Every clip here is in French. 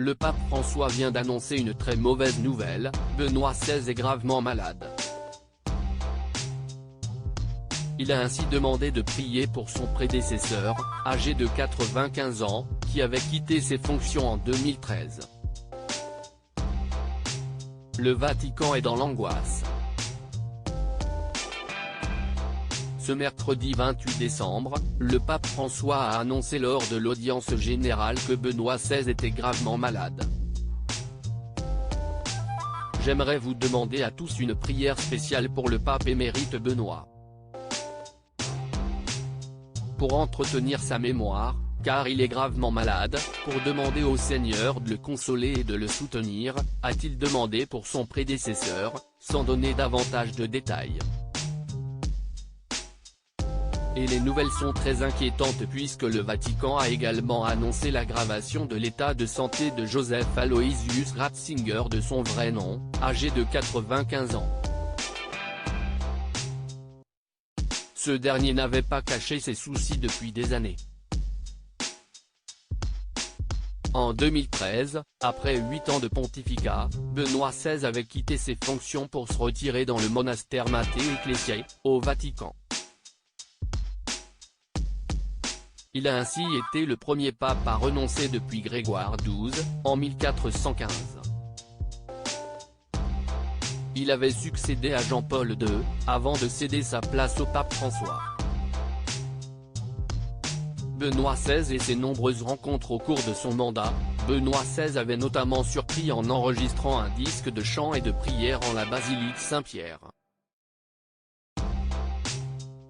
Le pape François vient d'annoncer une très mauvaise nouvelle, Benoît XVI est gravement malade. Il a ainsi demandé de prier pour son prédécesseur, âgé de 95 ans, qui avait quitté ses fonctions en 2013. Le Vatican est dans l'angoisse. Ce mercredi 28 décembre, le pape François a annoncé lors de l'audience générale que Benoît XVI était gravement malade. J'aimerais vous demander à tous une prière spéciale pour le pape émérite Benoît. Pour entretenir sa mémoire, car il est gravement malade, pour demander au Seigneur de le consoler et de le soutenir, a-t-il demandé pour son prédécesseur, sans donner davantage de détails. Et les nouvelles sont très inquiétantes puisque le Vatican a également annoncé l'aggravation de l'état de santé de Joseph Aloysius Ratzinger de son vrai nom, âgé de 95 ans. Ce dernier n'avait pas caché ses soucis depuis des années. En 2013, après 8 ans de pontificat, Benoît XVI avait quitté ses fonctions pour se retirer dans le monastère Matteo Ecclesiae, au Vatican. Il a ainsi été le premier pape à renoncer depuis Grégoire XII, en 1415. Il avait succédé à Jean-Paul II, avant de céder sa place au pape François. Benoît XVI et ses nombreuses rencontres au cours de son mandat, Benoît XVI avait notamment surpris en enregistrant un disque de chant et de prière en la basilique Saint-Pierre.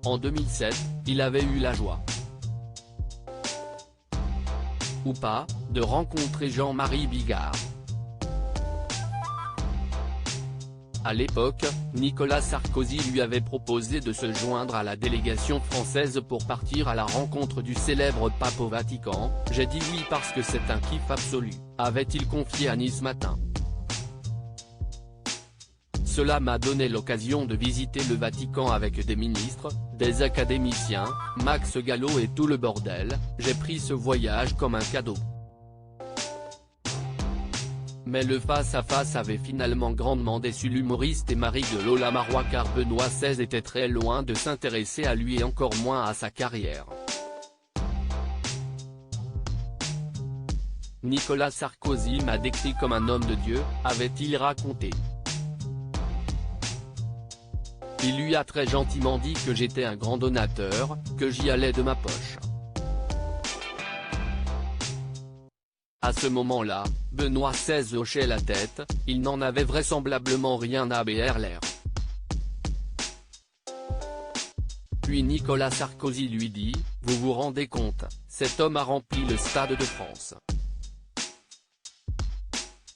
En 2007, il avait eu la joie, ou pas, de rencontrer Jean-Marie Bigard. À l'époque, Nicolas Sarkozy lui avait proposé de se joindre à la délégation française pour partir à la rencontre du célèbre pape au Vatican. « J'ai dit oui parce que c'est un kiff absolu », avait-il confié à Nice Matin. Cela m'a donné l'occasion de visiter le Vatican avec des ministres, des académiciens, Max Gallo et tout le bordel, j'ai pris ce voyage comme un cadeau. Mais le face-à-face avait finalement grandement déçu l'humoriste et mari de Lola Marois car Benoît XVI était très loin de s'intéresser à lui et encore moins à sa carrière. Nicolas Sarkozy m'a décrit comme un homme de Dieu, avait-il raconté. Il lui a très gentiment dit que j'étais un grand donateur, que j'y allais de ma poche. À ce moment-là, Benoît XVI hochait la tête, il n'en avait vraisemblablement rien à l'air. Puis Nicolas Sarkozy lui dit, « Vous vous rendez compte, cet homme a rempli le Stade de France ».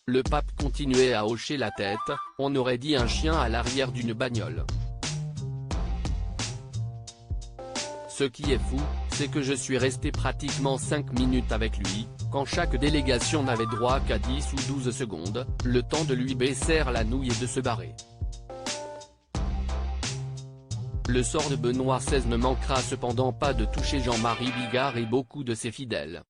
Le pape continuait à hocher la tête, on aurait dit un chien à l'arrière d'une bagnole. Ce qui est fou, c'est que je suis resté pratiquement 5 minutes avec lui, quand chaque délégation n'avait droit qu'à 10 ou 12 secondes, le temps de lui baisser la nouille et de se barrer. Le sort de Benoît XVI ne manquera cependant pas de toucher Jean-Marie Bigard et beaucoup de ses fidèles.